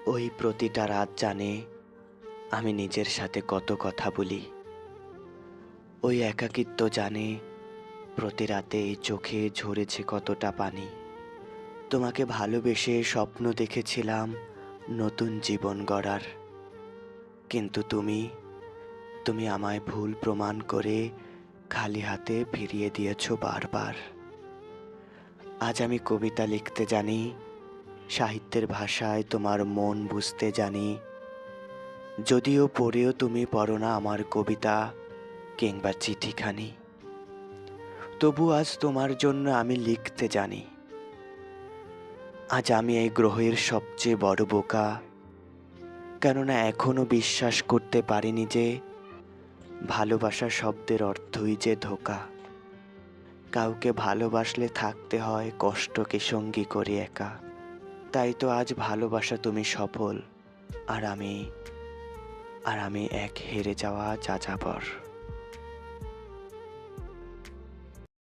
ওই প্রতিটা রাত জানে আমি নিজের সাথে কত কথা বলি। ওই একাকিত্ব জানে প্রতি রাতে এই চোখে ঝরেছে কতটা পানি। তোমাকে ভালোবেসে স্বপ্ন দেখেছিলাম নতুন জীবন গড়ার, কিন্তু তুমি আমায় ভুল প্রমাণ করে খালি হাতে ফিরিয়ে দিয়েছো বারবার। আজ আমি কবিতা লিখতে জানি, সাহিত্যের ভাষায় তোমার মন বুঝতে জানি। যদিও পড়েও তুমি পড়ো না আমার কবিতা কিংবা চিঠিখানি, তবু আজ তোমার জন্য আমি লিখতে জানি। আজ আমি এই গ্রহের সবচেয়ে বড় বোকা, কেননা এখনো বিশ্বাস করতে পারিনি যে ভালোবাসা শব্দের অর্থই যে ধোঁকা। কাউকে ভালোবাসলে থাকতে হয় কষ্টকে সঙ্গী করে একা। তাই তো আজ ভালোবাসা তুমি সফল, আর আমি এক হেরে যাওয়া যাযাবর।